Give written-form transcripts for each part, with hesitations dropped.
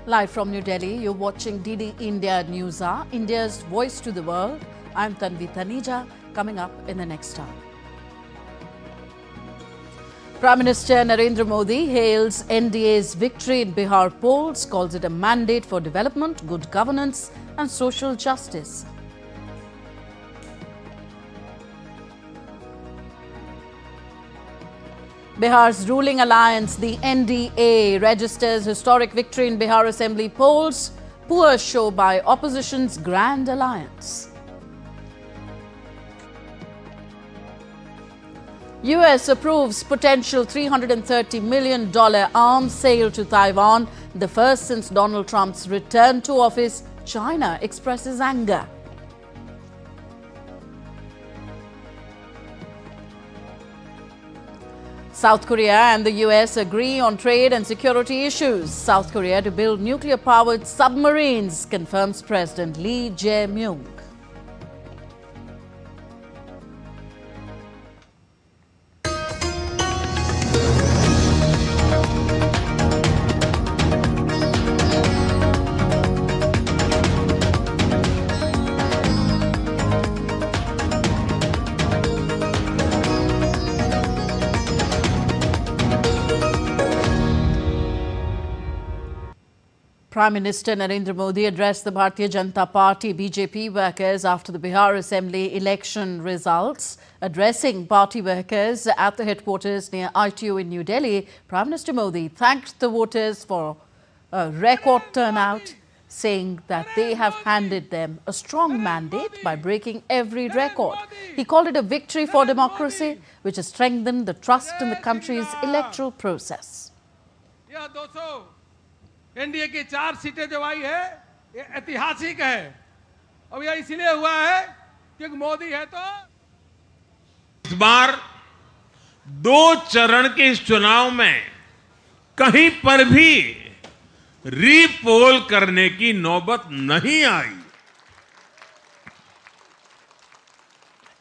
Live from New Delhi, you're watching DD India Newshour, India's voice to the world. I'm Tanvi Taneja, coming up in the next hour. Prime Minister Narendra Modi hails NDA's victory in Bihar polls, calls it a mandate for development, good governance and social justice. Bihar's ruling alliance, the NDA, registers historic victory in Bihar Assembly polls. Poor show by opposition's grand alliance. US approves potential $330 million arms sale to Taiwan, the first since Donald Trump's return to office. China expresses anger. South Korea and the US agree on trade and security issues. South Korea to build nuclear-powered submarines, confirms President Lee Jae-myung. Prime Minister Narendra Modi addressed the Bharatiya Janata Party BJP workers after the Bihar Assembly election results. Addressing party workers at the headquarters near ITO in New Delhi, Prime Minister Modi thanked the voters for a record turnout, saying that they have handed them a strong mandate by breaking every record. He called it a victory for democracy, which has strengthened the trust in the country's electoral process. NDA की 4 सीटें जो आई है ये ऐतिहासिक है और यह इसलिए हुआ है क्योंकि मोदी है तो इस बार 2 चरण के इस चुनाव में कहीं पर भी रीपोल करने की नौबत नहीं आई।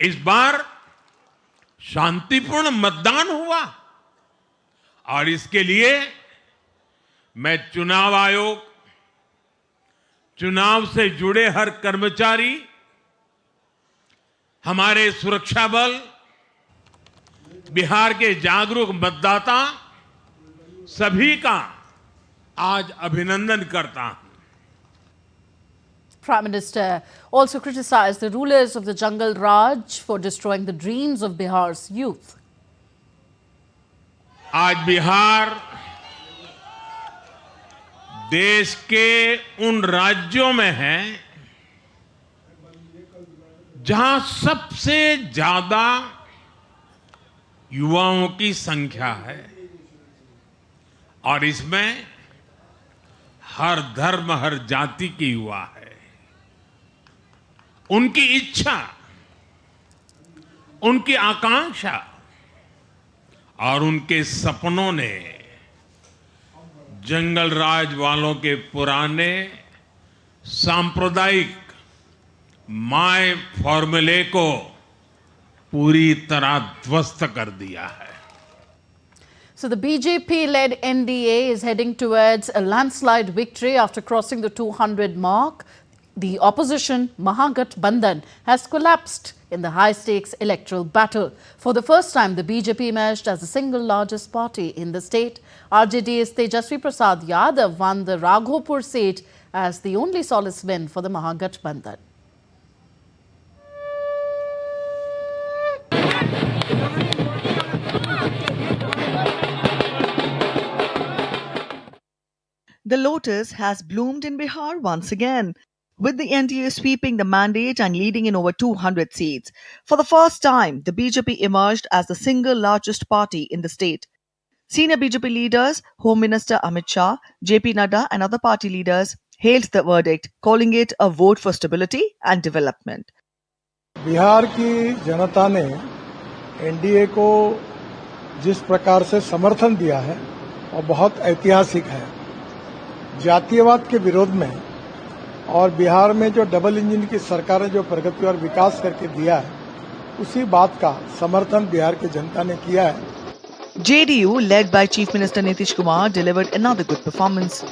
इस बार शांतिपूर्ण मतदान हुआ और इसके लिए मैं चुनाव आयोग, चुनाव से जुड़े हर कर्मचारी, हमारे सुरक्षा बल, बिहार के जागरूक मतदाता सभी का आज अभिनंदन करता हूं। Prime Minister also criticized the rulers of the Jungle Raj for destroying the dreams of Bihar's youth. आज बिहार देश के उन राज्यों में है जहां सबसे ज्यादा युवाओं की संख्या है और इसमें हर धर्म, हर जाति के युवा है। उनकी इच्छा, उनकी आकांक्षा और उनके सपनों ने जंगल राज वालों के पुराने सांप्रदायिक माय फॉर्मूले को पूरी तरह ध्वस्त कर दिया है। So the BJP-led NDA is heading towards a landslide victory after crossing the 200 mark. The opposition, Mahagathbandhan, has collapsed in the high-stakes electoral battle. For the first time, the BJP emerged as the single largest party in the state. RJD's Tejasvi Prasad Yadav won the Raghopur seat as the only solace win for the Mahagathbandhan. The lotus has bloomed in Bihar once again, with the NDA sweeping the mandate and leading in over 200 seats. For the first time, the BJP emerged as the single largest party in the state. Senior BJP leaders, Home Minister Amit Shah, JP Nadda and other party leaders hailed the verdict, calling it a vote for stability and development. Bihar की जनता ने NDA को जिस प्रकार से समर्थन दिया है और बहुत ऐतिहासिक है। जातीयवाद के विरोध में और बिहार में जो डबल इंजन की सरकार ने जो प्रगति और विकास करके दिया है, उसी बात का समर्थन बिहार की जनता ने किया है। JDU, led by Chief Minister Nitish Kumar, delivered another good performance.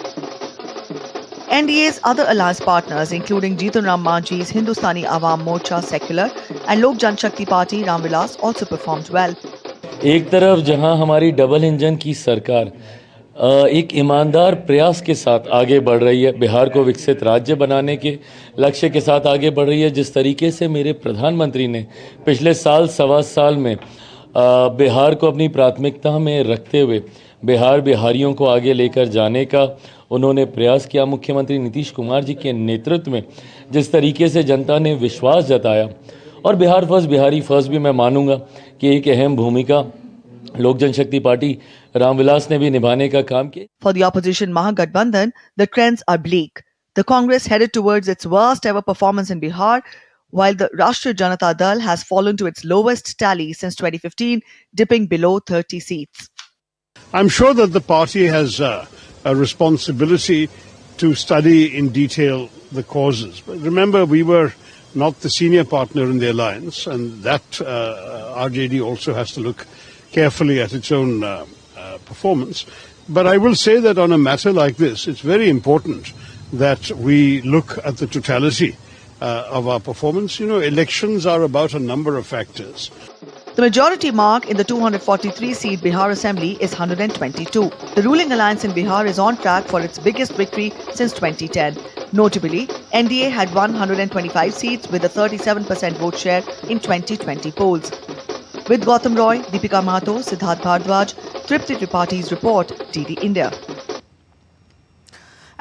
NDA's other alliance partners, including Jeetan Ram Manjhi's Hindustani Awam Morcha Secular and Lok Janshakti Party Ram Vilas also performed well. एक तरफ जहां हमारी double engine की सरकार एक ईमानदार प्रयास के साथ आगे बढ़ रही है, बिहार को विकसित राज्य बनाने के लक्ष्य के साथ आगे बढ़ रही है, जिस तरीके से मेरे प्रधानमंत्री ने पिछले साल सवा साल में बिहार को अपनी प्राथमिकता में रखते हुए बिहारियों को आगे लेकर जाने का उन्होंने प्रयास किया। मुख्यमंत्री नीतीश कुमार जी के नेतृत्व में जिस तरीके से जनता ने विश्वास जताया, और बिहार फर्स्ट बिहारी फर्स्ट भी मैं मानूंगा कि एक अहम भूमिका लोक जनशक्ति पार्टी रामविलास ने भी निभाने का काम किया। For the opposition Mahagathbandhan, the trends are bleak. The Congress headed towards its worst ever performance in Bihar, while the Rashtriya Janata Dal has fallen to its lowest tally since 2015, dipping below 30 seats. I'm sure that the party has a responsibility to study in detail the causes. But remember, we were not the senior partner in the alliance, and that RJD also has to look carefully at its own performance. But I will say that on a matter like this, it's very important that we look at the totality of our performance. You know, elections are about a number of factors. The majority mark in the 243-seat Bihar Assembly is 122. The ruling alliance in Bihar is on track for its biggest victory since 2010. Notably, NDA had won 125 seats with a 37% vote share in 2020 polls. With Gautam Roy, Deepika Mahato, Siddharth Bhardwaj, Tripti Tripaঠি's report, DD India.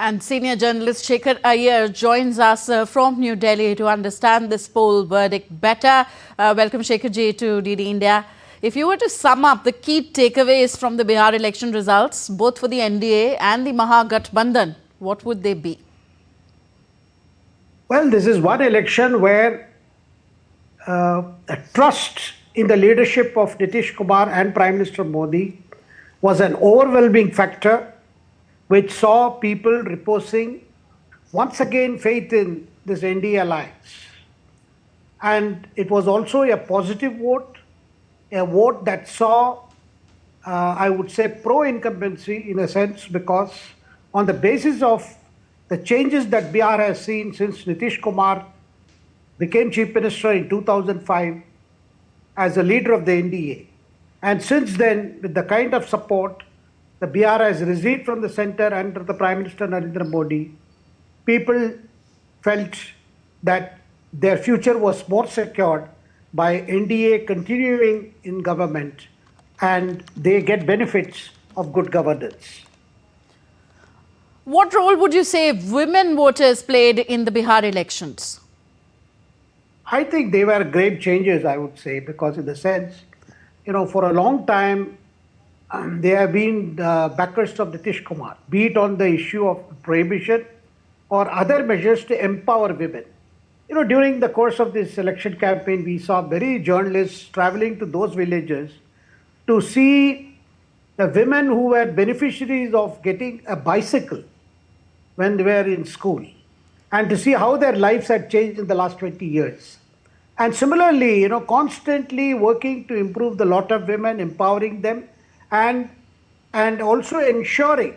And senior journalist Shekhar Iyer joins us from New Delhi to understand this poll verdict better. Welcome Shekhar ji to DD India. If you were to sum up the key takeaways from the Bihar election results, both for the NDA and the Mahagathbandhan, what would they be? Well, this is one election where a trust in the leadership of Nitish Kumar and Prime Minister Modi was an overwhelming factor, which saw people reposing once again faith in this NDA alliance. And it was also a positive vote, a vote that saw, I would say, pro-incumbency in a sense, because on the basis of the changes that Bihar has seen since Nitish Kumar became Chief Minister in 2005 as a leader of the NDA. And since then, with the kind of support the Bihar has received from the center under the Prime Minister Narendra Modi, people felt that their future was more secured by NDA continuing in government, and they get benefits of good governance. What role would you say women voters played in the Bihar elections? I think they were great changes, I would say, because in the sense, you know, for a long time, they have been the backers of Nitish Kumar, be it on the issue of prohibition or other measures to empower women. You know, during the course of this election campaign, we saw many journalists traveling to those villages to see the women who were beneficiaries of getting a bicycle when they were in school, and to see how their lives had changed in the last 20 years. And similarly, you know, constantly working to improve the lot of women, empowering them, and also ensuring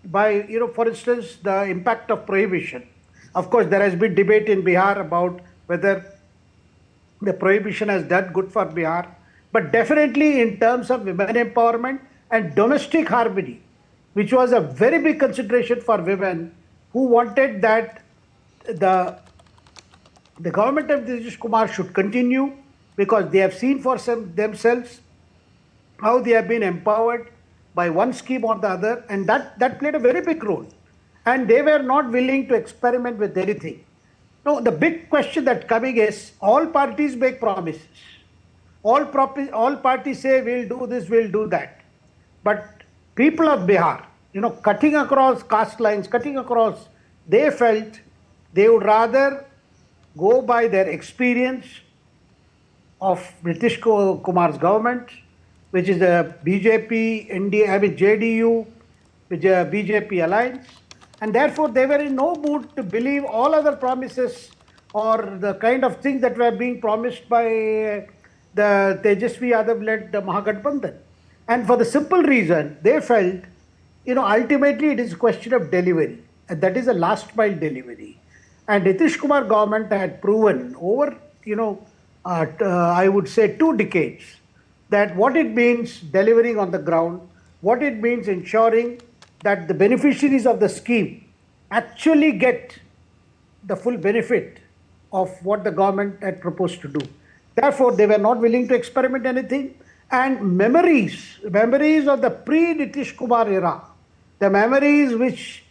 by, you know, for instance, the impact of prohibition. Of course, there has been debate in Bihar about whether the prohibition has done good for Bihar, but definitely in terms of women empowerment and domestic harmony, which was a very big consideration for women who wanted that the government of Nitish Kumar should continue, because they have seen for themselves how they have been empowered by one scheme or the other, and that played a very big role. And they were not willing to experiment with anything. Now, the big question that's coming is, all parties make promises. All parties say, we'll do this, we'll do that. But people of Bihar, you know, cutting across caste lines, cutting across, they felt they would rather go by their experience of Nitish Kumar's government, which is the BJP, JDU, which is a BJP alliance. And therefore, they were in no mood to believe all other promises or the kind of things that were being promised by the Tejasvi Yadav-led Mahagathbandhan. And for the simple reason, they felt, you know, ultimately it is a question of delivery. and that is a last mile delivery. And Nitish Kumar government had proven over, I would say 2 decades, that what it means delivering on the ground, what it means ensuring that the beneficiaries of the scheme actually get the full benefit of what the government had proposed to do. Therefore, they were not willing to experiment anything. And memories of the pre-Nitish Kumar era, the memories which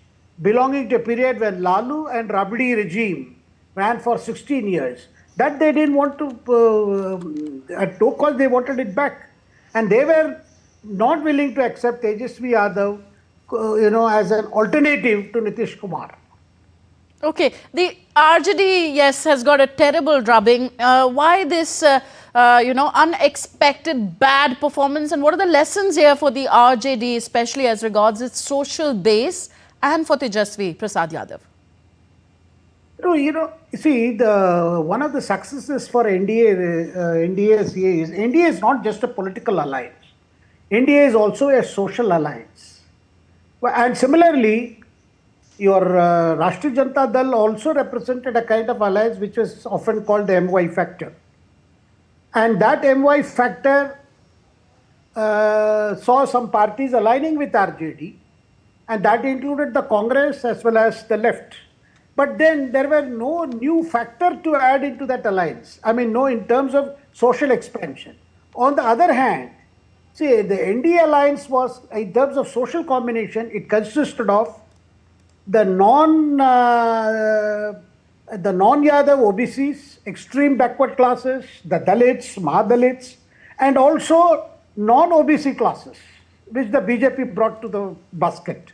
belonging to a period when Lalu and Rabdi regime ran for 16 years, that they didn't want to, at no cost they wanted it back. And they were not willing to accept Tejasvi Yadav, as an alternative to Nitish Kumar. Okay, the RJD, yes, has got a terrible drubbing. Why this, unexpected bad performance, and what are the lessons here for the RJD, especially as regards its social base, and for Tejasvi Prasad Yadav? See, one of the successes for NDA is not just a political alliance. NDA is also a social alliance. And similarly, your Rashtriya Janata Dal also represented a kind of alliance which was often called the MY factor. And that MY factor saw some parties aligning with RJD, and that included the Congress as well as the left. But then there were no new factor to add into that alliance. I mean, no, in terms of social expansion. On the other hand, see, the NDA alliance was, in terms of social combination, it consisted of the non-Yadav OBCs, extreme backward classes, the Dalits, Mahadalits, and also non-OBC classes, which the BJP brought to the basket.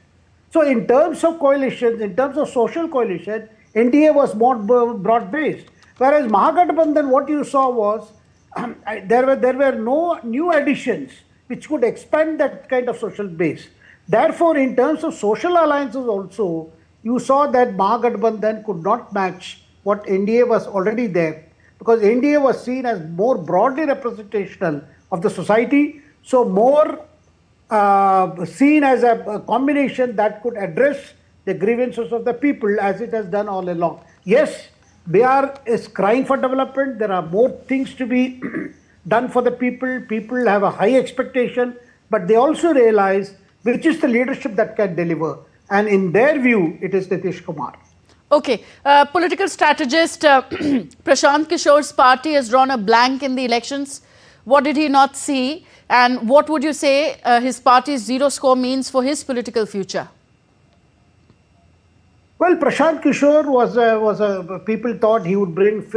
So in terms of coalitions, in terms of social coalition, NDA was more broad-based. Whereas Mahagathbandhan, what you saw was, there were no new additions which could expand that kind of social base. Therefore, in terms of social alliances also, you saw that Mahagathbandhan could not match what NDA was already there, because NDA was seen as more broadly representational of the society, so more seen as a combination that could address the grievances of the people as it has done all along. Yes, Bihar is crying for development. There are more things to be done for the people. People have a high expectation, but they also realize which is the leadership that can deliver. And in their view, it is Nitish Kumar. Okay. Political strategist Prashant Kishor's party has drawn a blank in the elections. What did he not see? And what would you say his party's zero score means for his political future? Well, Prashant Kishor people thought he would bring,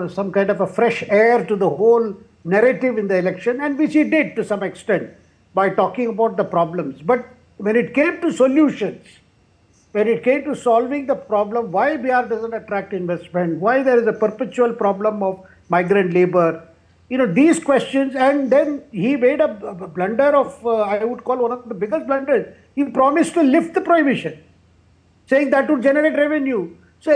some kind of a fresh air to the whole narrative in the election, and which he did to some extent by talking about the problems. But when it came to solutions, when it came to solving the problem, why Bihar doesn't attract investment, why there is a perpetual problem of migrant labor, these questions, and then he made a blunder of, I would call one of the biggest blunders. He promised to lift the prohibition, saying that would generate revenue. So,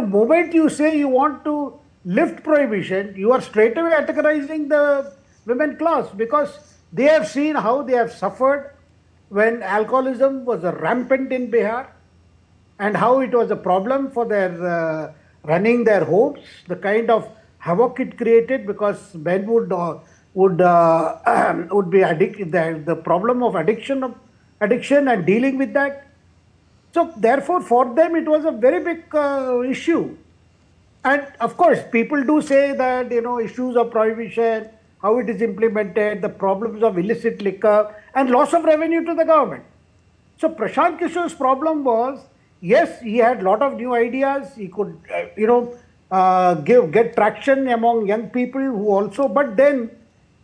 moment you say you want to lift prohibition, you are straight away categorizing the women class, because they have seen how they have suffered when alcoholism was rampant in Bihar, and how it was a problem for their running their homes, the kind of havoc it created, because men would be addicted, the problem of addiction and dealing with that. So therefore, for them it was a very big issue. And of course, people do say that issues of prohibition, how it is implemented, the problems of illicit liquor, and loss of revenue to the government. So Prashant Kishor's problem was, yes, he had a lot of new ideas. He could, get traction among young people who also. But then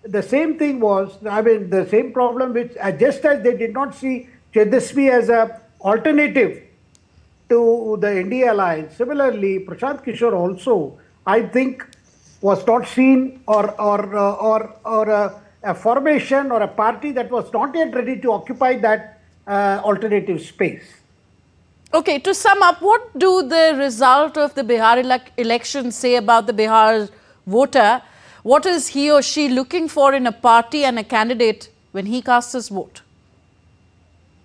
the same thing was, the same problem which, just as they did not see Tejasvi as a alternative to the NDA alliance, similarly, Prashant Kishor also, I think, was not seen or a formation or a party that was not yet ready to occupy that alternative space. Okay, to sum up, what do the result of the Bihar election say about the Bihar voter? What is he or she looking for in a party and a candidate when he casts his vote?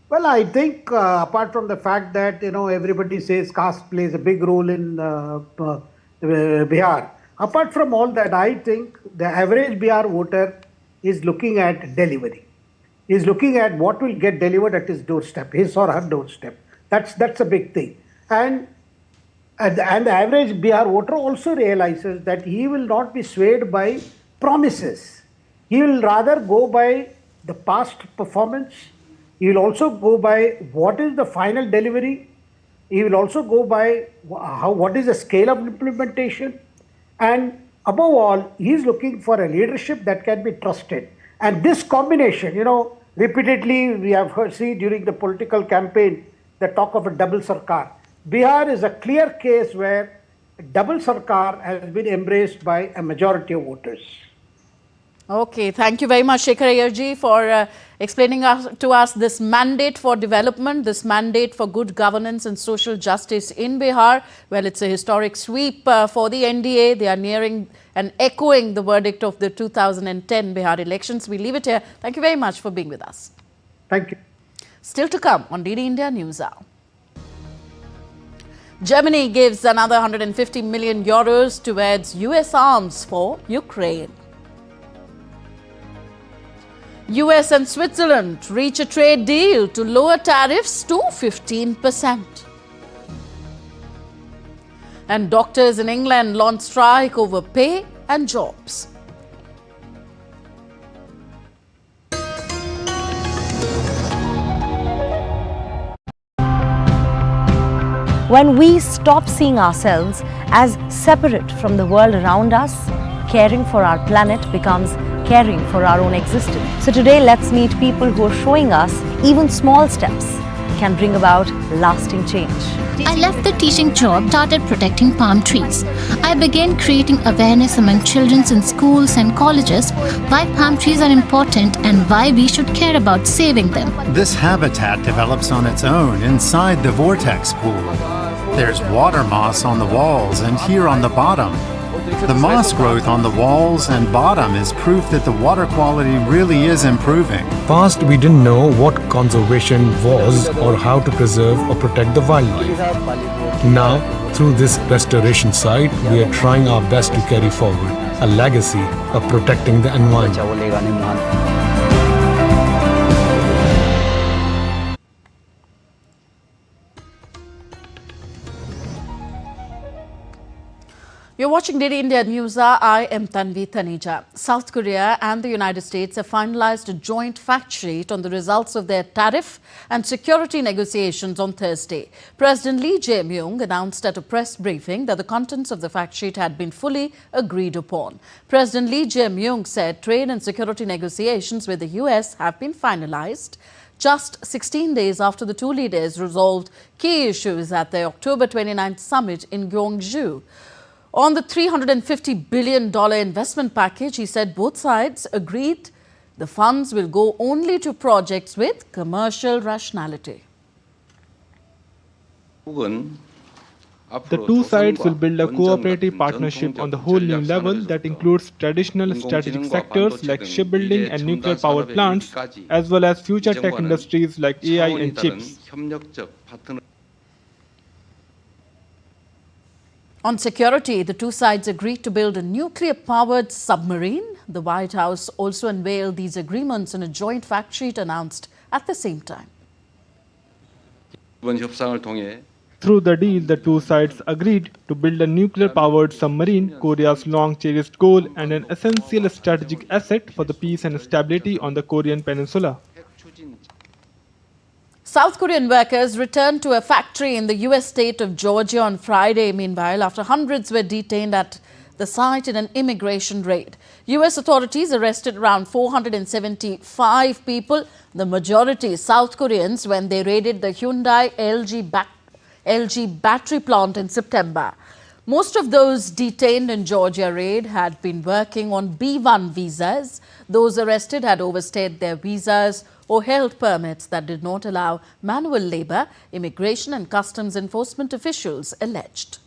Well, I think apart from the fact that, everybody says caste plays a big role in Bihar, apart from all that, I think the average Bihar voter is looking at delivery. Is looking at what will get delivered at his doorstep, his or her doorstep. That's a big thing. And the average Bihar voter also realizes that he will not be swayed by promises. He will rather go by the past performance. He will also go by what is the final delivery. He will also go by what is the scale of implementation. And above all, he is looking for a leadership that can be trusted. And this combination, repeatedly we have seen during the political campaign the talk of a double sarkar. Bihar is a clear case where double sarkar has been embraced by a majority of voters. Okay, thank you very much, Shekhar Ayerji, for explaining to us this mandate for development, this mandate for good governance and social justice in Bihar. Well, it's a historic sweep for the NDA. They are nearing and echoing the verdict of the 2010 Bihar elections. We leave it here. Thank you very much for being with us. Thank you. Still to come on DD India Newshour. Germany gives another 150 million euros towards US arms for Ukraine. US and Switzerland reach a trade deal to lower tariffs to 15%. And doctors in England launch strike over pay and jobs. When we stop seeing ourselves as separate from the world around us, caring for our planet becomes caring for our own existence. So today, let's meet people who are showing us even small steps can bring about lasting change. I left the teaching job, started protecting palm trees. I began creating awareness among children in schools and colleges why palm trees are important and why we should care about saving them. This habitat develops on its own inside the vortex pool. There's water moss on the walls and here on the bottom. The moss growth on the walls and bottom is proof that the water quality really is improving. Past, we didn't know what conservation was or how to preserve or protect the wildlife. Now, through this restoration site, we are trying our best to carry forward a legacy of protecting the environment. You're watching DD India Newshour. I am Tanvi Taneja. South Korea and the United States have finalized a joint fact sheet on the results of their tariff and security negotiations on Thursday. President Lee Jae-myung announced at a press briefing that the contents of the fact sheet had been fully agreed upon. President Lee Jae-myung said trade and security negotiations with the US have been finalized just 16 days after the two leaders resolved key issues at the October 29th summit in Gyeongju. On the $350 billion investment package, he said both sides agreed the funds will go only to projects with commercial rationality. The two sides will build a cooperative partnership on the whole new level that includes traditional strategic sectors like shipbuilding and nuclear power plants, as well as future tech industries like AI and chips. On security, the two sides agreed to build a nuclear-powered submarine. The White House also unveiled these agreements in a joint fact sheet announced at the same time. Through the deal, the two sides agreed to build a nuclear-powered submarine, Korea's long-cherished goal and an essential strategic asset for the peace and stability on the Korean peninsula. South Korean workers returned to a factory in the US state of Georgia on Friday, meanwhile, after hundreds were detained at the site in an immigration raid. US authorities arrested around 475 people, the majority South Koreans, when they raided the Hyundai LG battery plant in September. Most of those detained in Georgia raid had been working on B-1 visas. Those arrested had overstayed their visas or held permits that did not allow manual labor, immigration and customs enforcement officials alleged.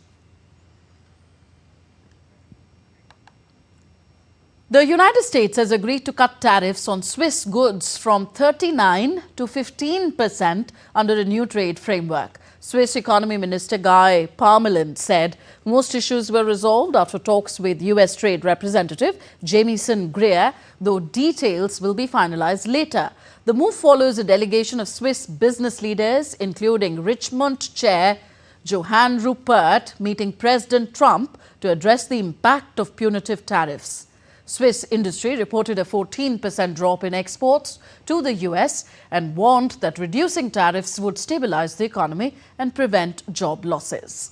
The United States has agreed to cut tariffs on Swiss goods from 39% to 15% under a new trade framework. Swiss Economy Minister Guy Parmelin said most issues were resolved after talks with US Trade Representative Jamieson Greer, though details will be finalized later. The move follows a delegation of Swiss business leaders, including Richmond Chair Johann Rupert, meeting President Trump to address the impact of punitive tariffs. Swiss industry reported a 14% drop in exports to the US and warned that reducing tariffs would stabilize the economy and prevent job losses.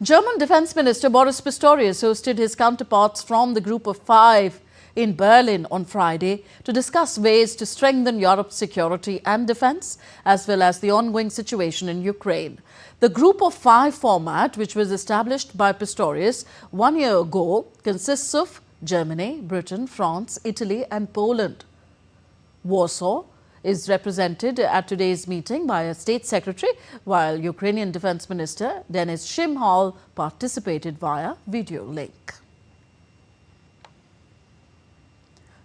German Defense Minister Boris Pistorius hosted his counterparts from the Group of Five in Berlin on Friday to discuss ways to strengthen Europe's security and defense, as well as the ongoing situation in Ukraine. The Group of Five format, which was established by Pistorius 1 year ago, consists of Germany, Britain, France, Italy and Poland. Warsaw is represented at today's meeting by a state secretary, while Ukrainian Defense Minister Denis Shmyhal participated via video link.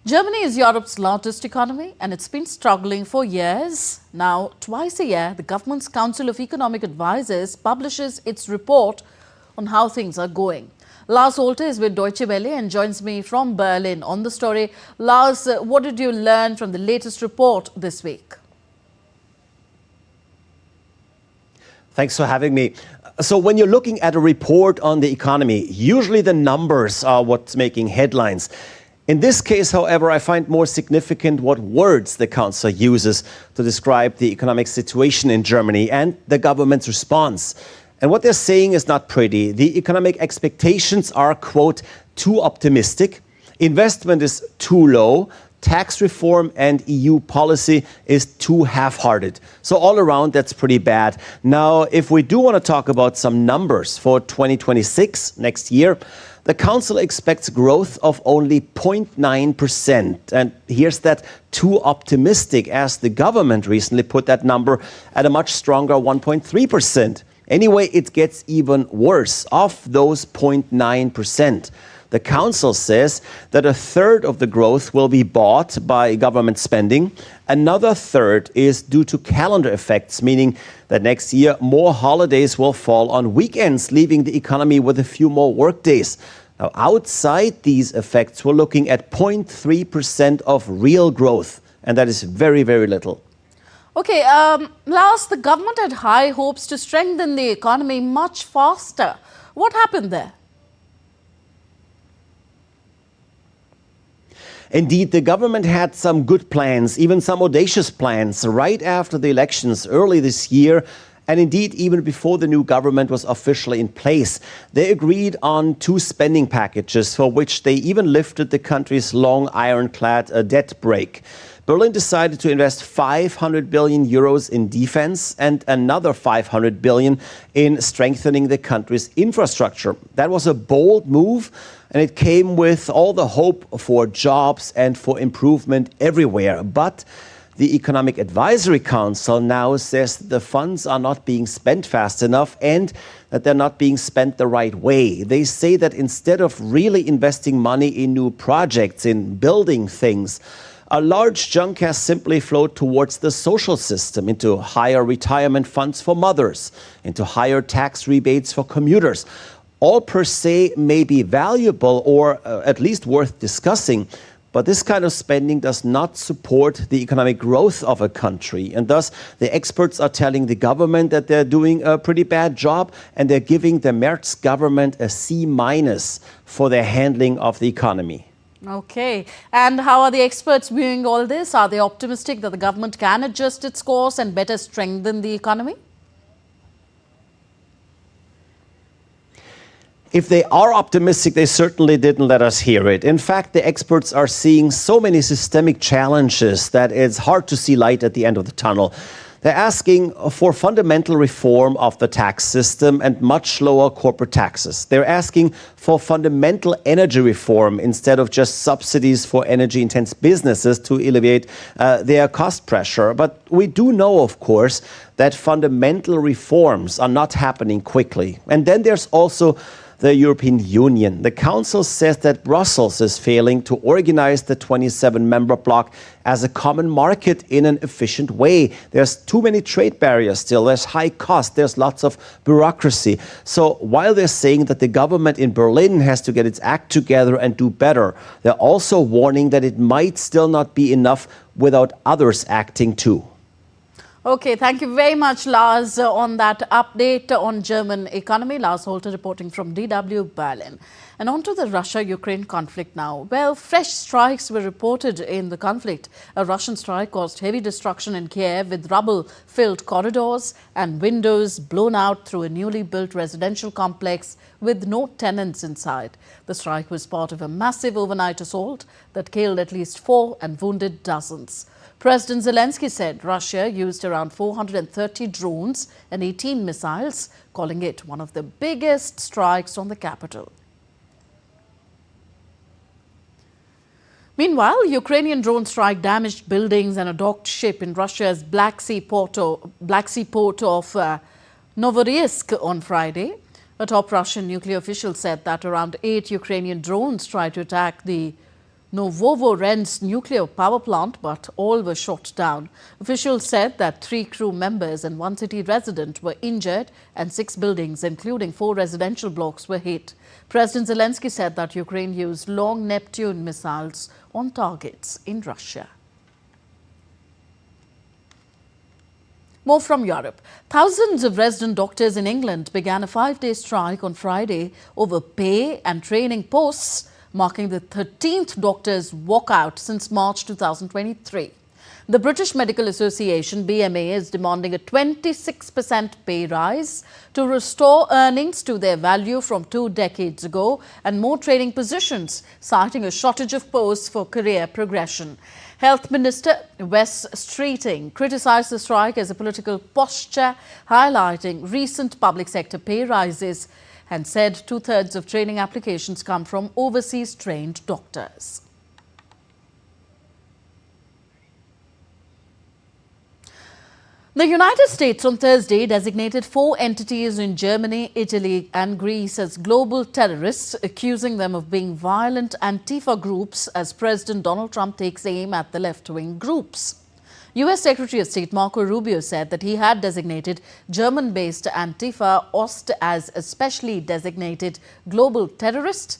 Germany is Europe's largest economy and it's been struggling for years. Now, twice a year, the government's Council of Economic Advisers publishes its report on how things are going. Lars Holte is with Deutsche Welle and joins me from Berlin on the story. Lars, what did you learn from the latest report this week? Thanks for having me. So when you're looking at a report on the economy, usually the numbers are what's making headlines. In this case, however, I find more significant what words the Council uses to describe the economic situation in Germany and the government's response. And what they're saying is not pretty. The economic expectations are, quote, too optimistic. Investment is too low. Tax reform and EU policy is too half-hearted. So all around, that's pretty bad. Now, if we do want to talk about some numbers for 2026, next year, the Council expects growth of only 0.9%. And here's that too optimistic, as the government recently put that number at a much stronger 1.3%. Anyway, it gets even worse. Of those 0.9%, the Council says that a third of the growth will be bought by government spending. Another third is due to calendar effects, meaning that next year more holidays will fall on weekends, leaving the economy with a few more work days. Now, outside these effects, we're looking at 0.3% of real growth, and that is very, very little. Okay, Lars, the government had high hopes to strengthen the economy much faster. What happened there? Indeed, the government had some good plans, even some audacious plans, right after the elections early this year. And indeed, even before the new government was officially in place, they agreed on 2 spending packages for which they even lifted the country's long ironclad debt brake. Berlin decided to invest 500 billion euros in defense and another 500 billion in strengthening the country's infrastructure. That was a bold move, and it came with all the hope for jobs and for improvement everywhere. But the Economic Advisory Council now says that the funds are not being spent fast enough and that they're not being spent the right way. They say that instead of really investing money in new projects, in building things, a large chunk has simply flowed towards the social system, into higher retirement funds for mothers, into higher tax rebates for commuters. All per se may be valuable or at least worth discussing, but this kind of spending does not support the economic growth of a country. And thus, the experts are telling the government that they're doing a pretty bad job, and they're giving the Merz government a C- for their handling of the economy. Okay. And how are the experts viewing all this? Are they optimistic that the government can adjust its course and better strengthen the economy? If they are optimistic, they certainly didn't let us hear it. In fact, the experts are seeing so many systemic challenges that it's hard to see light at the end of the tunnel. They're asking for fundamental reform of the tax system and much lower corporate taxes. They're asking for fundamental energy reform instead of just subsidies for energy-intense businesses to alleviate their cost pressure. But we do know, of course, that fundamental reforms are not happening quickly. And then there's also the European Union. The Council says that Brussels is failing to organize the 27-member bloc as a common market in an efficient way. There's too many trade barriers still. There's high cost. There's lots of bureaucracy. So while they're saying that the government in Berlin has to get its act together and do better, they're also warning that it might still not be enough without others acting too. Okay, thank you very much, Lars, on that update on German economy. Lars Holter reporting from DW Berlin. And on to the Russia-Ukraine conflict now. Well, fresh strikes were reported in the conflict. A Russian strike caused heavy destruction in Kiev with rubble-filled corridors and windows blown out through a newly built residential complex with no tenants inside. The strike was part of a massive overnight assault that killed at least 4 and wounded dozens. President Zelensky said Russia used around 430 drones and 18 missiles, calling it one of the biggest strikes on the capital. Meanwhile, Ukrainian drone strike damaged buildings and a docked ship in Russia's Black Sea port of Novorossiysk on Friday. A top Russian nuclear official said that around 8 Ukrainian drones tried to attack the Novovorensk nuclear power plant, but all were shot down. Officials said that 3 crew members and 1 city resident were injured and 6 buildings, including 4 residential blocks, were hit. President Zelensky said that Ukraine used long Neptune missiles on targets in Russia. More from Europe. Thousands of resident doctors in England began a 5-day strike on Friday over pay and training posts, marking the 13th doctors' walkout since March 2023. The British Medical Association, BMA, is demanding a 26% pay rise to restore earnings to their value from 2 decades ago and more training positions, citing a shortage of posts for career progression. Health Minister Wes Streeting criticised the strike as a political posture, highlighting recent public sector pay rises, and said 2/3 of training applications come from overseas trained doctors. The United States on Thursday designated 4 entities in Germany, Italy and Greece as global terrorists, accusing them of being violent Antifa groups as President Donald Trump takes aim at the left-wing groups. U.S. Secretary of State Marco Rubio said that he had designated German-based Antifa Ost as a specially designated global terrorist,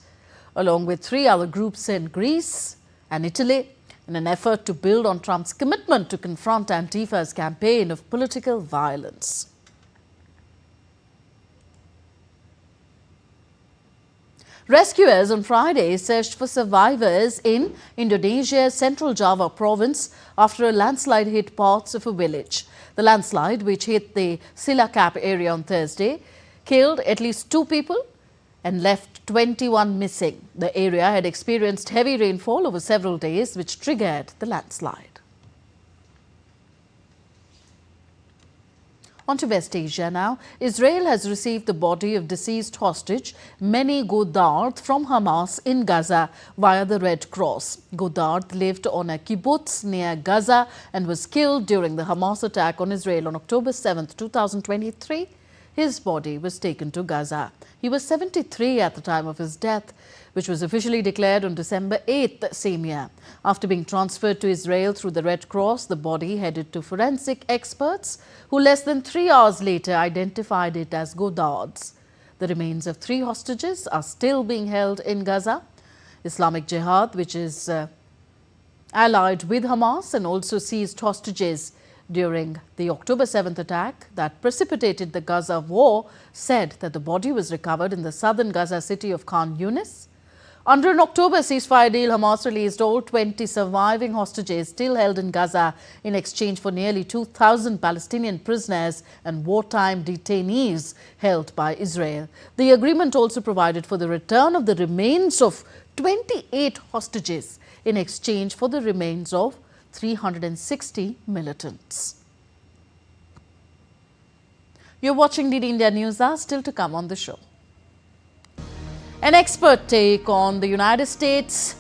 along with 3 other groups in Greece and Italy, in an effort to build on Trump's commitment to confront Antifa's campaign of political violence. Rescuers on Friday searched for survivors in Indonesia's Central Java province after a landslide hit parts of a village. The landslide, which hit the Cilacap area on Thursday, killed at least 2 people and left 21 missing. The area had experienced heavy rainfall over several days, which triggered the landslide. On to West Asia now. Israel has received the body of deceased hostage Meni Godard from Hamas in Gaza via the Red Cross. Godard lived on a kibbutz near Gaza and was killed during the Hamas attack on Israel on October 7, 2023. His body was taken to Gaza. He was 73 at the time of his death, which was officially declared on December 8th same year. After being transferred to Israel through the Red Cross, the body headed to forensic experts who less than 3 hours later identified it as Godard's. The remains of 3 hostages are still being held in Gaza. Islamic Jihad, which is allied with Hamas and also seized hostages during the October 7th attack that precipitated the Gaza war, said that the body was recovered in the southern Gaza city of Khan Yunis. Under an October ceasefire deal, Hamas released all 20 surviving hostages still held in Gaza in exchange for nearly 2,000 Palestinian prisoners and wartime detainees held by Israel. The agreement also provided for the return of the remains of 28 hostages in exchange for the remains of 360 militants. You're watching DD India Newshour, still to come on the show. An expert take on the United States'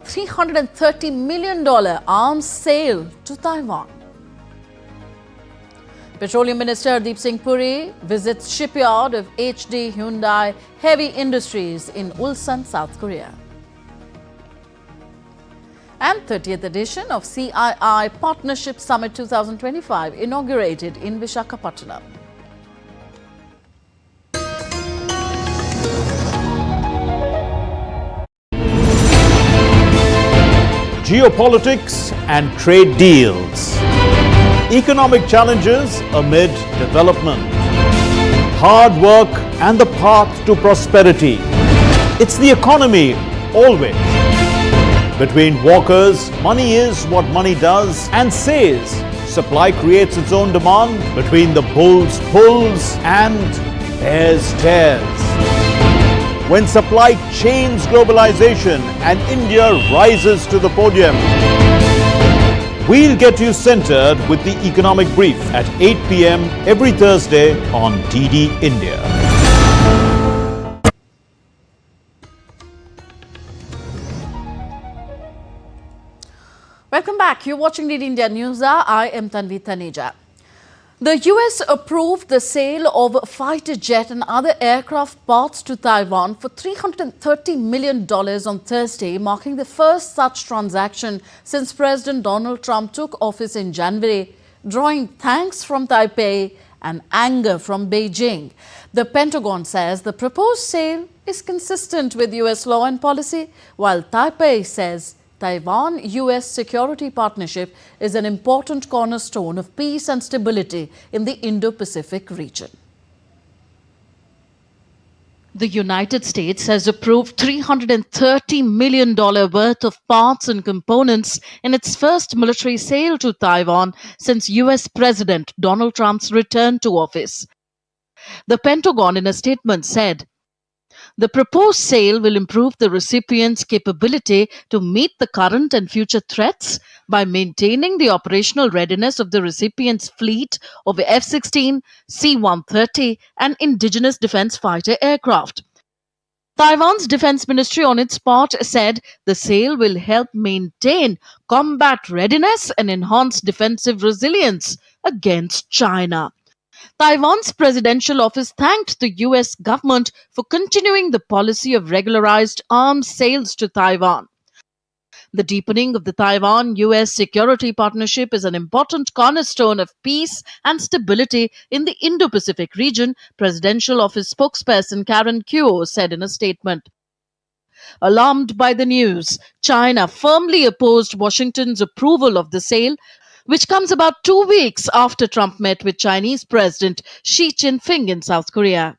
$330 million arms sale to Taiwan. Petroleum Minister Hardeep Singh Puri visits shipyard of HD Hyundai Heavy Industries in Ulsan, South Korea. And 30th edition of CII Partnership Summit 2025 inaugurated in Visakhapatnam. Geopolitics and trade deals. Economic challenges amid development. Hard work and the path to prosperity. It's the economy always. Between walkers, money is what money does and says. Supply creates its own demand. Between the bulls pulls and bears tears. When supply chains globalization and India rises to the podium. We'll get you centered with the economic brief at 8 p.m. every Thursday on DD India. Welcome back. You're watching DD India Newshour. I am Tanvi Taneja. The US approved the sale of fighter jet and other aircraft parts to Taiwan for $330 million on Thursday, marking the first such transaction since President Donald Trump took office in January, drawing thanks from Taipei and anger from Beijing. The Pentagon says the proposed sale is consistent with US law and policy, while Taipei says Taiwan-US security partnership is an important cornerstone of peace and stability in the Indo-Pacific region. The United States has approved $330 million worth of parts and components in its first military sale to Taiwan since US President Donald Trump's return to office. The Pentagon, in a statement, said, "The proposed sale will improve the recipient's capability to meet the current and future threats by maintaining the operational readiness of the recipient's fleet of F-16, C-130 and indigenous defense fighter aircraft." Taiwan's defense ministry on its part said the sale will help maintain combat readiness and enhance defensive resilience against China. Taiwan's presidential office thanked the US government for continuing the policy of regularized arms sales to Taiwan. The deepening of the Taiwan-US security partnership is an important cornerstone of peace and stability in the Indo-Pacific region, Presidential Office spokesperson Karen Kuo said in a statement. Alarmed by the news, China firmly opposed Washington's approval of the sale, which comes about 2 weeks after Trump met with Chinese President Xi Jinping in South Korea.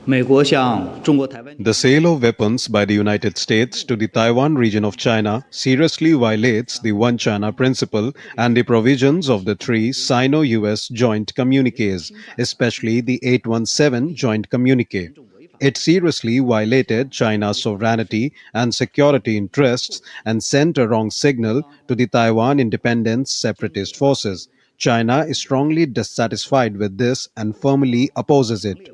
The sale of weapons by the United States to the Taiwan region of China seriously violates the One China principle and the provisions of the 3 Sino-US joint communiques, especially the 817 joint communique. It seriously violated China's sovereignty and security interests and sent a wrong signal to the Taiwan independence separatist forces. China is strongly dissatisfied with this and firmly opposes it.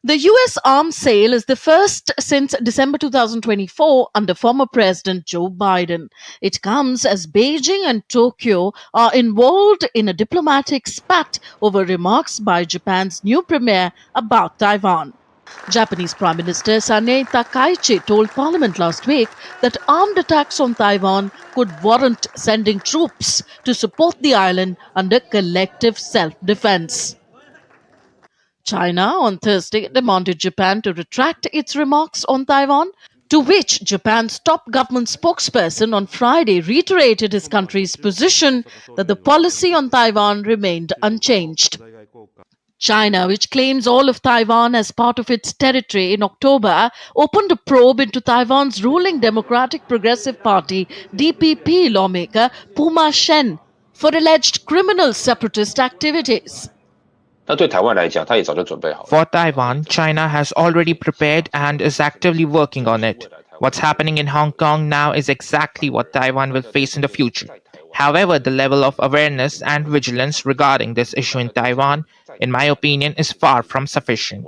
The US arms sale is the first since December 2024 under former President Joe Biden. It comes as Beijing and Tokyo are involved in a diplomatic spat over remarks by Japan's new premier about Taiwan. Japanese Prime Minister Sanae Takaichi told Parliament last week that armed attacks on Taiwan could warrant sending troops to support the island under collective self-defense. China on Thursday demanded Japan to retract its remarks on Taiwan, to which Japan's top government spokesperson on Friday reiterated his country's position that the policy on Taiwan remained unchanged. China, which claims all of Taiwan as part of its territory in October, opened a probe into Taiwan's ruling Democratic Progressive Party DPP lawmaker Puma Shen for alleged criminal separatist activities. For Taiwan, China has already prepared and is actively working on it. What's happening in Hong Kong now is exactly what Taiwan will face in the future. However, the level of awareness and vigilance regarding this issue in Taiwan, in my opinion, is far from sufficient.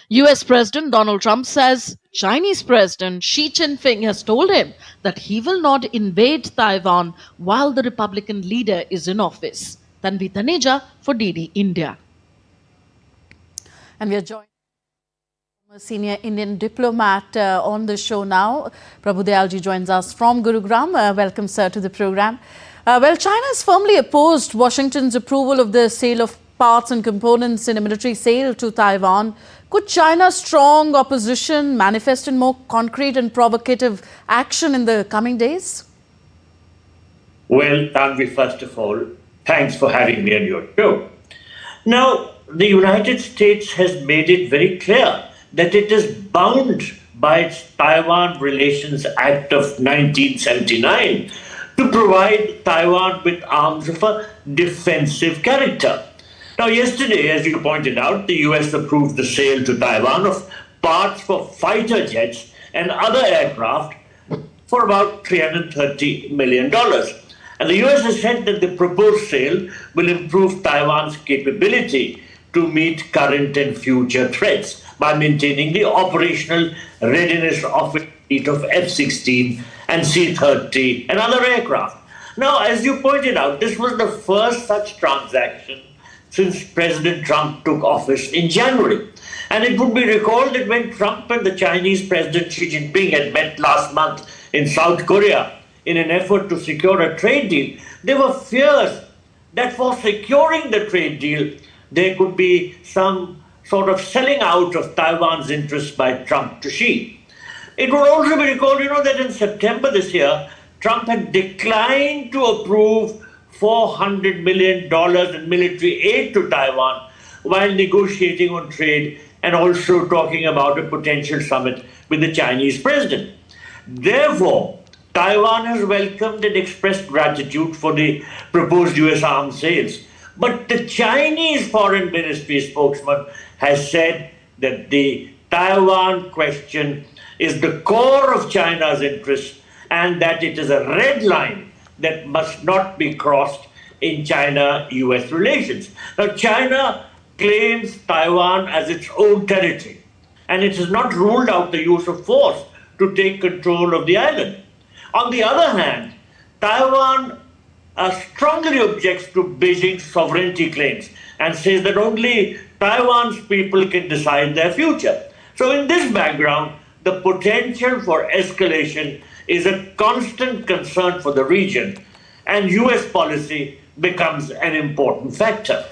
US President Donald Trump says Chinese President Xi Jinping has told him that he will not invade Taiwan while the Republican leader is in office. Tanvi Taneja for DD India. And we are joined by a senior Indian diplomat on the show now. Prabhu Dayalji joins us from Gurugram. Welcome, sir, to the program. Well, China has firmly opposed Washington's approval of the sale of parts and components in a military sale to Taiwan. Could China's strong opposition manifest in more concrete and provocative action in the coming days? Well, Tanvi, first of all, thanks for having me on your show. Now, the United States has made it very clear that it is bound by its Taiwan Relations Act of 1979 to provide Taiwan with arms of a defensive character. Now, yesterday, as you pointed out, the US approved the sale to Taiwan of parts for fighter jets and other aircraft for about $330 million. And the US has said that the proposed sale will improve Taiwan's capability to meet current and future threats by maintaining the operational readiness of a fleet of F-16 and C-30 and other aircraft. Now, as you pointed out, this was the first such transaction since President Trump took office in January. And it would be recalled that when Trump and the Chinese President Xi Jinping had met last month in South Korea in an effort to secure a trade deal, there were fears that for securing the trade deal, there could be some sort of selling out of Taiwan's interests by Trump to Xi. It would also be recalled, that in September this year, Trump had declined to approve $400 million in military aid to Taiwan while negotiating on trade and also talking about a potential summit with the Chinese president. Therefore, Taiwan has welcomed and expressed gratitude for the proposed US arms sales. But the Chinese Foreign Ministry spokesman has said that the Taiwan question is the core of China's interests and that it is a red line that must not be crossed in China-US relations. Now, China claims Taiwan as its own territory, and it has not ruled out the use of force to take control of the island. On the other hand, Taiwan strongly objects to Beijing's sovereignty claims and says that only Taiwan's people can decide their future. So in this background, the potential for escalation is a constant concern for the region, and US policy becomes an important factor.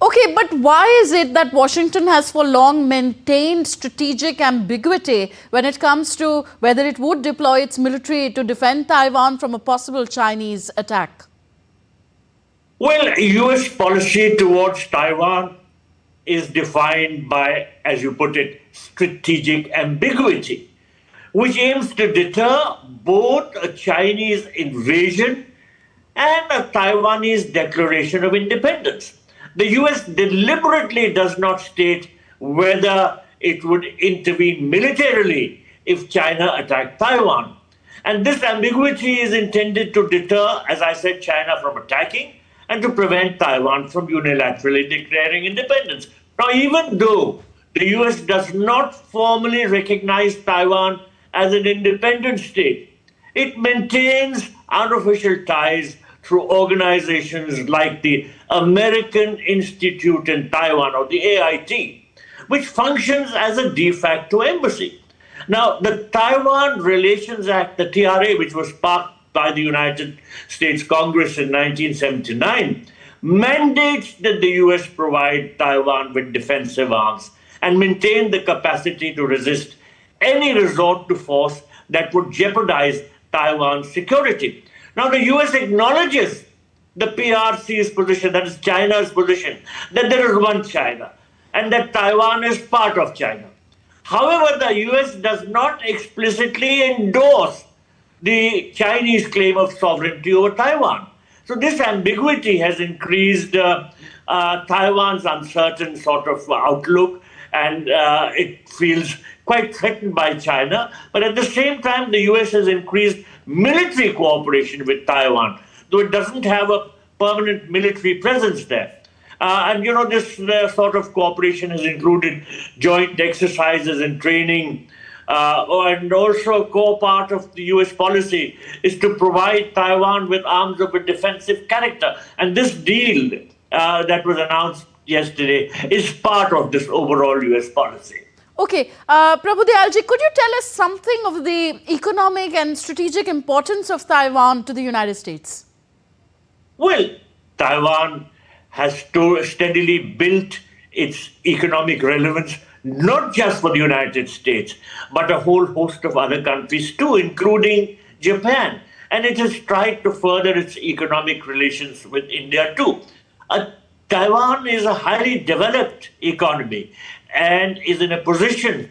Okay, but why is it that Washington has for long maintained strategic ambiguity when it comes to whether it would deploy its military to defend Taiwan from a possible Chinese attack? Well, US policy towards Taiwan is defined by, as you put it, strategic ambiguity, which aims to deter both a Chinese invasion and a Taiwanese declaration of independence. The US deliberately does not state whether it would intervene militarily if China attacked Taiwan. And this ambiguity is intended to deter, as I said, China from attacking and to prevent Taiwan from unilaterally declaring independence. Now, even though the US does not formally recognize Taiwan as an independent state, it maintains unofficial ties through organizations like the American Institute in Taiwan, or the AIT, which functions as a de facto embassy. Now, the Taiwan Relations Act, the TRA, which was passed by the United States Congress in 1979, mandates that the US provide Taiwan with defensive arms and maintain the capacity to resist any resort to force that would jeopardize Taiwan's security. Now, the US acknowledges the PRC's position, that is China's position, that there is one China and that Taiwan is part of China. However, the US does not explicitly endorse the Chinese claim of sovereignty over Taiwan. So this ambiguity has increased Taiwan's uncertain sort of outlook, and it feels quite threatened by China. But at the same time, the US has increased military cooperation with Taiwan, though it doesn't have a permanent military presence there. And you know, this sort of cooperation has included joint exercises and training. And also a core part of the US policy is to provide Taiwan with arms of a defensive character. And this deal that was announced yesterday is part of this overall US policy. Okay, Prabhu Dayalji, could you tell us something of the economic and strategic importance of Taiwan to the United States? Well, Taiwan has steadily built its economic relevance, not just for the United States, but a whole host of other countries too, including Japan. And it has tried to further its economic relations with India too. Taiwan is a highly developed economy and is in a position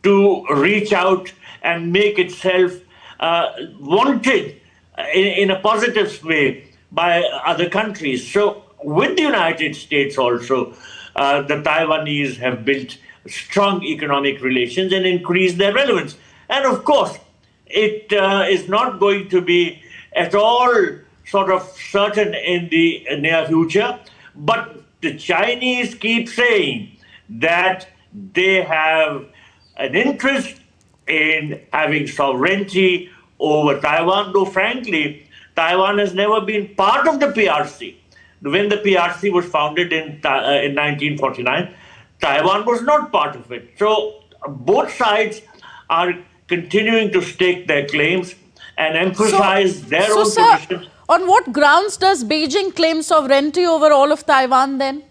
to reach out and make itself wanted in a positive way by other countries. So with the United States also, the Taiwanese have built strong economic relations and increased their relevance. And of course, it is not going to be at all sort of certain in the near future, but the Chinese keep saying that they have an interest in having sovereignty over Taiwan, though frankly, Taiwan has never been part of the PRC. When the PRC was founded in 1949, Taiwan was not part of it. So both sides are continuing to stake their claims and emphasize their own position. On what grounds does Beijing claim sovereignty over all of Taiwan then?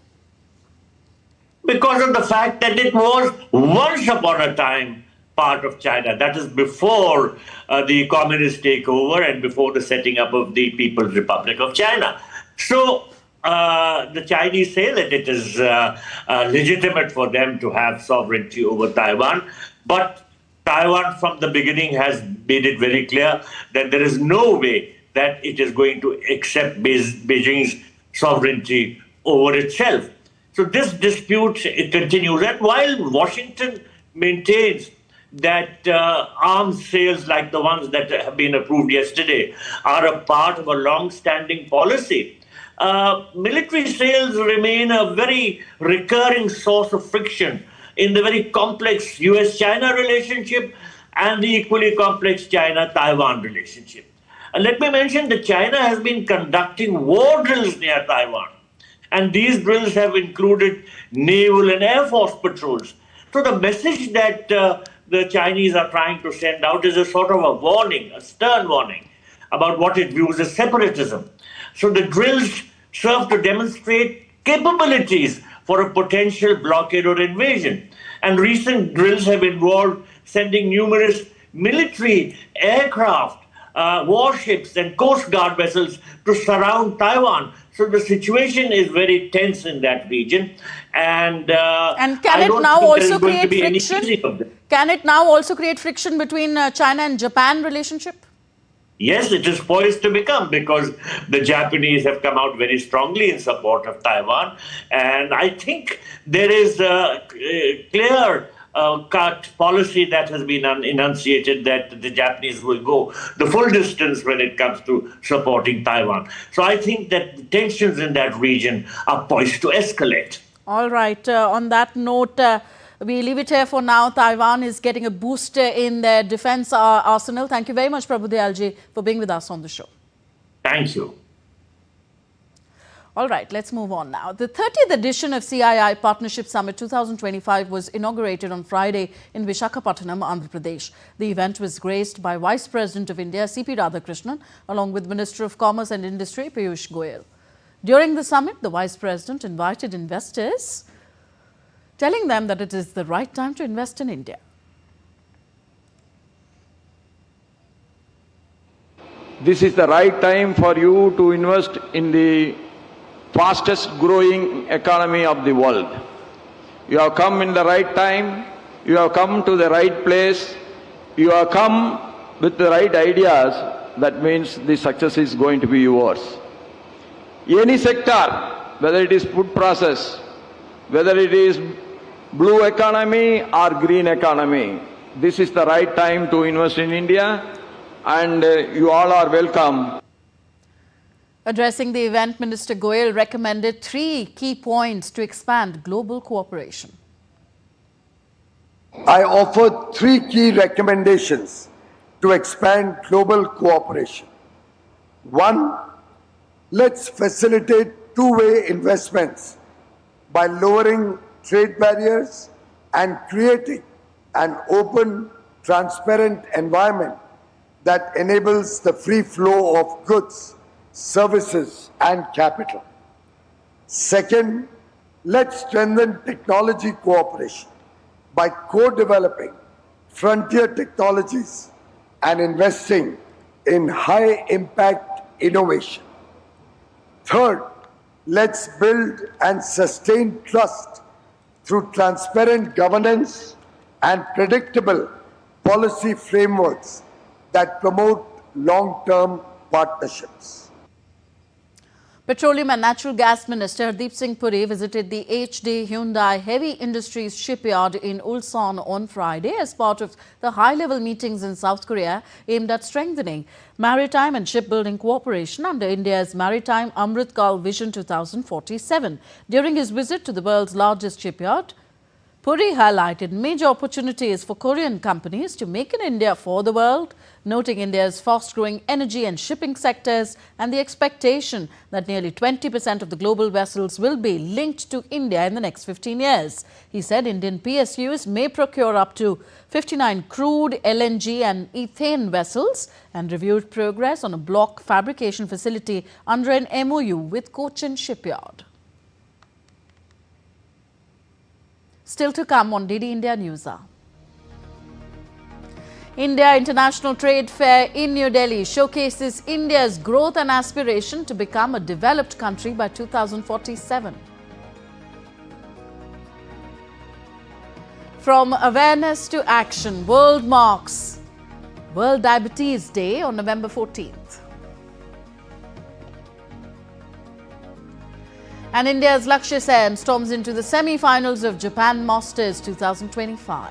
Because of the fact that it was once upon a time part of China. That is before the communist takeover and before the setting up of the People's Republic of China. So the Chinese say that it is legitimate for them to have sovereignty over Taiwan, but Taiwan from the beginning has made it very clear that there is no way that it is going to accept Beijing's sovereignty over itself. So this dispute, it continues. And while Washington maintains that arms sales like the ones that have been approved yesterday are a part of a long-standing policy, military sales remain a very recurring source of friction in the very complex US-China relationship and the equally complex China-Taiwan relationship. And let me mention that China has been conducting war drills near Taiwan. And these drills have included naval and air force patrols. So the message that the Chinese are trying to send out is a sort of a warning, a stern warning about what it views as separatism. So the drills serve to demonstrate capabilities for a potential blockade or invasion. And recent drills have involved sending numerous military aircraft, warships and Coast Guard vessels to surround Taiwan. So the situation is very tense in that region. And can it now also create friction? Can it now also create friction between China and Japan relationship? Yes, it is poised to become, because the Japanese have come out very strongly in support of Taiwan. And I think there is a clear cut policy that has been enunciated that the Japanese will go the full distance when it comes to supporting Taiwan. So I think that the tensions in that region are poised to escalate. All right. On that note, we leave it here for now. Taiwan is getting a boost in their defense arsenal. Thank you very much, Prabhu Dayalji, for being with us on the show. Thank you. All right, let's move on now. The 30th edition of CII Partnership Summit 2025 was inaugurated on Friday in Visakhapatnam, Andhra Pradesh. The event was graced by Vice President of India, C.P. Radhakrishnan, along with Minister of Commerce and Industry, Piyush Goyal. During the summit, the Vice President invited investors, telling them that it is the right time to invest in India. This is the right time for you to invest in the fastest growing economy of the world. You have come in the right time, you have come to the right place, you have come with the right ideas. That means the success is going to be yours. Any sector, whether it is food process, whether it is blue economy or green economy, this is the right time to invest in India, and you all are welcome. Addressing the event, Minister Goyal recommended 3 key points to expand global cooperation. I offer 3 key recommendations to expand global cooperation. 1, let's facilitate two-way investments by lowering trade barriers and creating an open, transparent environment that enables the free flow of goods, services, and capital. Second, let's strengthen technology cooperation by co-developing frontier technologies and investing in high-impact innovation. Third, let's build and sustain trust through transparent governance and predictable policy frameworks that promote long-term partnerships. Petroleum and Natural Gas Minister Hardeep Singh Puri visited the HD Hyundai Heavy Industries shipyard in Ulsan on Friday as part of the high-level meetings in South Korea aimed at strengthening maritime and shipbuilding cooperation under India's Maritime Amrit Kal Vision 2047. During his visit to the world's largest shipyard, Puri highlighted major opportunities for Korean companies to make in India for the world, noting India's fast-growing energy and shipping sectors and the expectation that nearly 20% of the global vessels will be linked to India in the next 15 years. He said Indian PSUs may procure up to 59 crude, LNG and ethane vessels and reviewed progress on a block fabrication facility under an MOU with Cochin Shipyard. Still to come on DD India Newshour. India International Trade Fair in New Delhi showcases India's growth and aspiration to become a developed country by 2047. From awareness to action, world marks World Diabetes Day on November 14th. And India's Lakshya Sen storms into the semi-finals of Japan Masters 2025.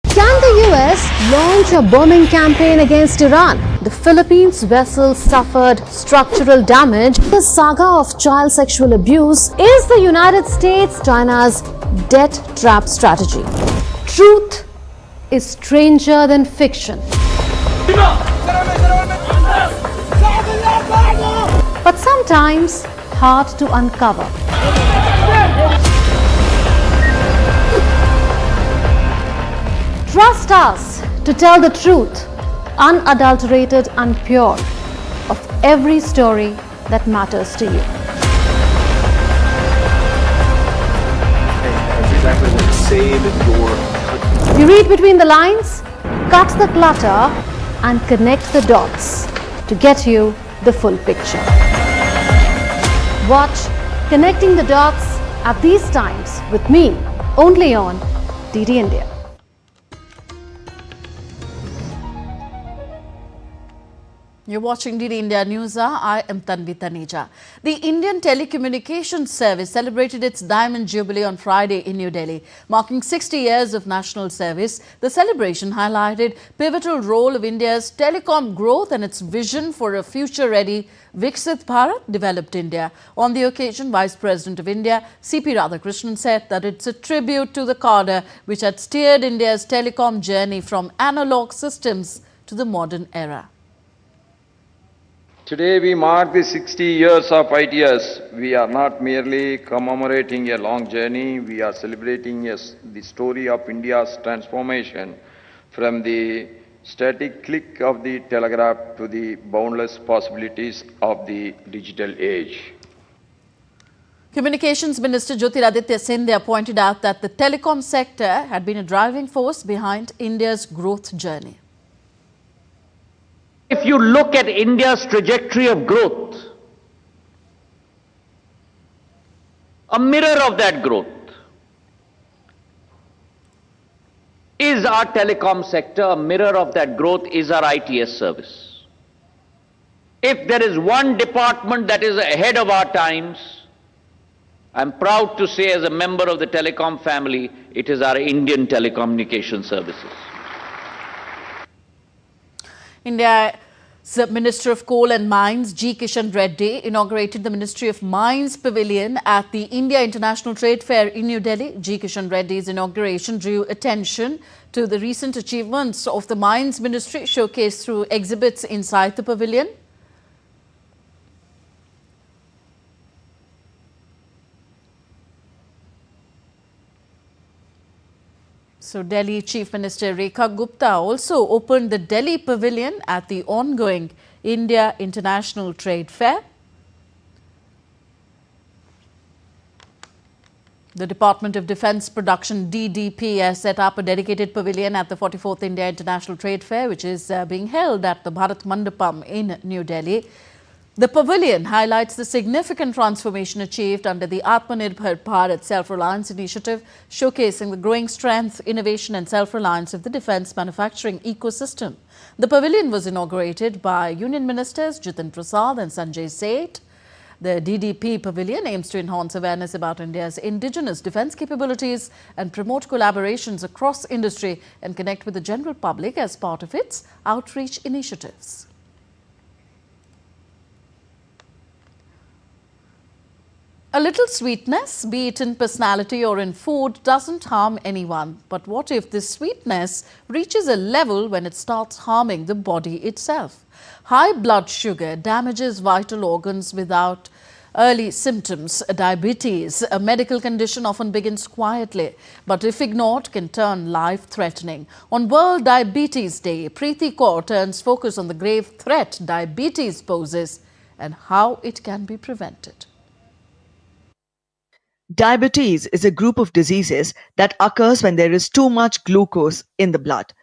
Can the US launch a bombing campaign against Iran? The Philippines vessel suffered structural damage. The saga of child sexual abuse is the United States China's debt trap strategy. Truth is stranger than fiction. But sometimes hard to uncover. Trust us to tell the truth, unadulterated and pure, of every story that matters to you. You read between the lines, cut the clutter, and connect the dots to get you the full picture. Watch Connecting the Dots at these times with me, only on DD India. You're watching DD India Newshour. I am Tanvi Taneja. The Indian Telecommunications Service celebrated its Diamond Jubilee on Friday in New Delhi. Marking 60 years of national service, the celebration highlighted pivotal role of India's telecom growth and its vision for a future-ready Viksit Bharat, developed India. On the occasion, Vice President of India, C.P. Radhakrishnan, said that it's a tribute to the cadre which had steered India's telecom journey from analog systems to the modern era. Today we mark the 60 years of ITS. We are not merely commemorating a long journey, we are celebrating the story of India's transformation from the static click of the telegraph to the boundless possibilities of the digital age. Communications Minister Jyotiraditya Scindia pointed out that the telecom sector had been a driving force behind India's growth journey. If you look at India's trajectory of growth, a mirror of that growth is our telecom sector, a mirror of that growth is our ITS service. If there is one department that is ahead of our times, I'm proud to say, as a member of the Telecom family, it is our Indian telecommunication services. India's Minister of Coal and Mines, G. Kishan Reddy, inaugurated the Ministry of Mines Pavilion at the India International Trade Fair in New Delhi. G. Kishan Reddy's inauguration drew attention to the recent achievements of the Mines Ministry, showcased through exhibits inside the pavilion. So, Delhi Chief Minister Rekha Gupta also opened the Delhi Pavilion at the ongoing India International Trade Fair. The Department of Defence Production DDP has set up a dedicated pavilion at the 44th India International Trade Fair, which is being held at the Bharat Mandapam in New Delhi. The pavilion highlights the significant transformation achieved under the Atmanirbhar Bharat Self-Reliance Initiative, showcasing the growing strength, innovation and self-reliance of the defence manufacturing ecosystem. The pavilion was inaugurated by Union Ministers Jitin Prasad and Sanjay Seth. The DDP pavilion aims to enhance awareness about India's indigenous defence capabilities and promote collaborations across industry and connect with the general public as part of its outreach initiatives. A little sweetness, be it in personality or in food, doesn't harm anyone. But what if this sweetness reaches a level when it starts harming the body itself? High blood sugar damages vital organs without early symptoms. Diabetes, a medical condition, often begins quietly, but if ignored, can turn life-threatening. On World Diabetes Day, Preeti Kaur turns focus on the grave threat diabetes poses and how it can be prevented. Diabetes is a group of diseases that occurs when there is too much glucose in the blood.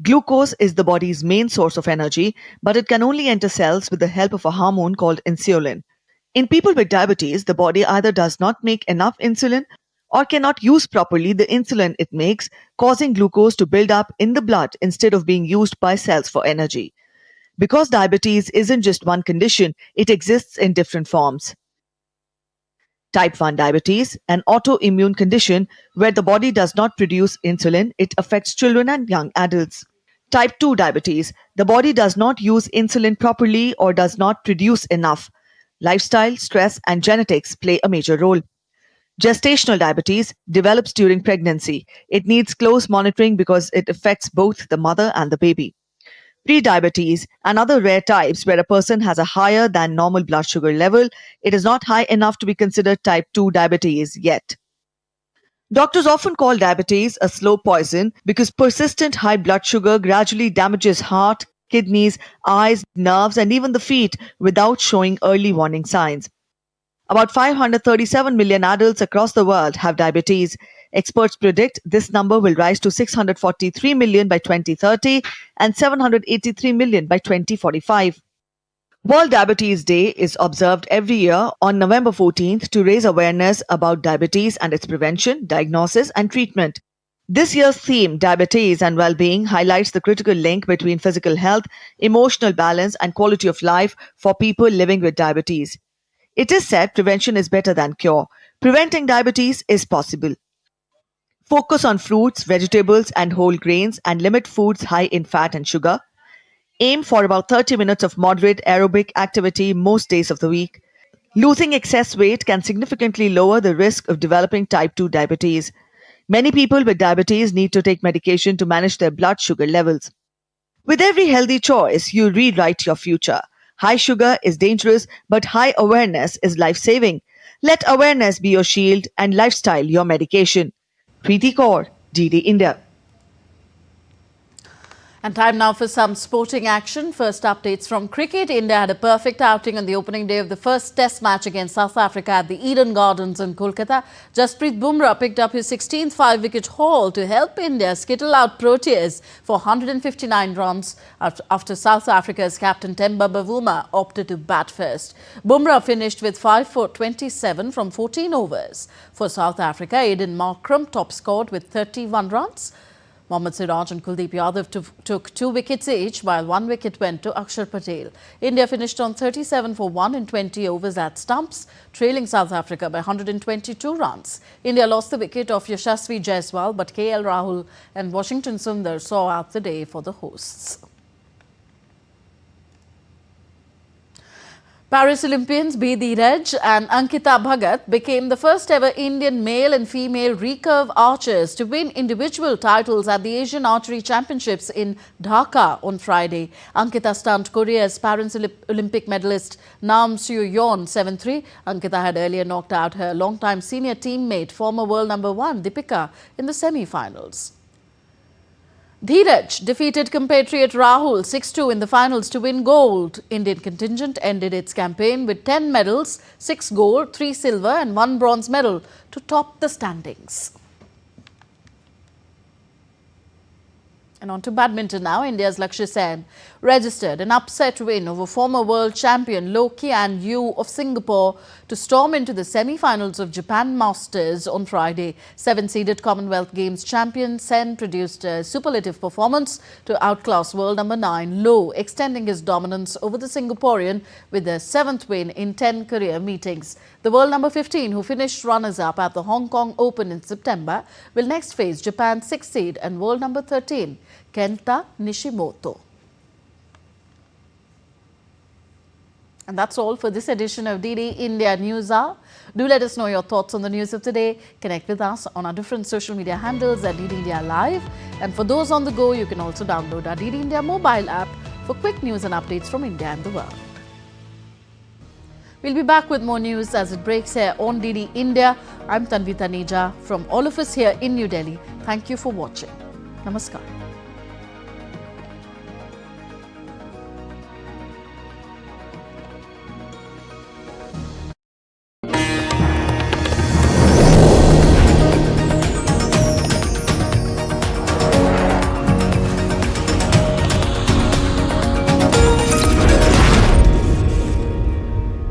Glucose is the body's main source of energy, but it can only enter cells with the help of a hormone called insulin. In people with diabetes, the body either does not make enough insulin or cannot use properly the insulin it makes, causing glucose to build up in the blood instead of being used by cells for energy. Because diabetes isn't just one condition, it exists in different forms. Type 1 diabetes, an autoimmune condition where the body does not produce insulin, it affects children and young adults. Type 2 diabetes, the body does not use insulin properly or does not produce enough. Lifestyle, stress, and genetics play a major role. Gestational diabetes develops during pregnancy. It needs close monitoring because it affects both the mother and the baby. Prediabetes and other rare types where a person has a higher than normal blood sugar level. It is not high enough to be considered type 2 diabetes yet. Doctors often call diabetes a slow poison because persistent high blood sugar gradually damages heart, kidneys, eyes, nerves, and even the feet without showing early warning signs. About 537 million adults across the world have diabetes. Experts predict this number will rise to 643 million by 2030 and 783 million by 2045. World Diabetes Day is observed every year on November 14th to raise awareness about diabetes and its prevention, diagnosis, and treatment. This year's theme, Diabetes and Well-being, highlights the critical link between physical health, emotional balance, and quality of life for people living with diabetes. It is said prevention is better than cure. Preventing diabetes is possible. Focus on fruits, vegetables, and whole grains and limit foods high in fat and sugar. Aim for about 30 minutes of moderate aerobic activity most days of the week. Losing excess weight can significantly lower the risk of developing type 2 diabetes. Many people with diabetes need to take medication to manage their blood sugar levels. With every healthy choice, you rewrite your future. High sugar is dangerous, but high awareness is life-saving. Let awareness be your shield and lifestyle your medication. Preeti Kaur, DD India. And time now for some sporting action. First updates from cricket. India had a perfect outing on the opening day of the first test match against South Africa at the Eden Gardens in Kolkata. Jasprit Bumrah picked up his 16th 5-wicket haul to help India skittle out Proteas for 159 runs after South Africa's captain Temba Bavuma opted to bat first. Bumrah finished with 5 for 27 from 14 overs. For South Africa, Aiden Markram top scored with 31 runs. Mohammad Siraj and Kuldeep Yadav took 2 wickets each, while 1 wicket went to Akshar Patel. India finished on 37 for 1 in 20 overs at stumps, trailing South Africa by 122 runs. India lost the wicket of Yashasvi Jaiswal, but KL Rahul and Washington Sundar saw out the day for the hosts. Paris Olympians B. Dheeraj and Ankita Bhagat became the first ever Indian male and female recurve archers to win individual titles at the Asian Archery Championships in Dhaka on Friday. Ankita stunned Korea's Paris Olympic medalist Nam Soo-yeon 7-3. Ankita had earlier knocked out her longtime senior teammate, former world number 1 Deepika, in the semi-finals. Dheeraj defeated compatriot Rahul 6-2 in the finals to win gold. Indian contingent ended its campaign with 10 medals, 6 gold, 3 silver and 1 bronze medal to top the standings. And on to badminton now. India's Lakshya Sen registered an upset win over former world champion Loh Kian Yu of Singapore to storm into the semi-finals of Japan Masters on Friday. 7-seeded Commonwealth Games champion Sen produced a superlative performance to outclass world number 9 Loh, extending his dominance over the Singaporean with their 7th win in 10 career meetings. The world number 15, who finished runners-up at the Hong Kong Open in September, will next face Japan's 6th seed and world number 13, Kenta Nishimoto. And that's all for this edition of DD India News Hour. Do let us know your thoughts on the news of today. Connect with us on our different social media handles at DD India Live. And for those on the go, you can also download our DD India mobile app for quick news and updates from India and the world. We'll be back with more news as it breaks here on DD India. I'm Tanvi Taneja. From all of us here in New Delhi, thank you for watching. Namaskar.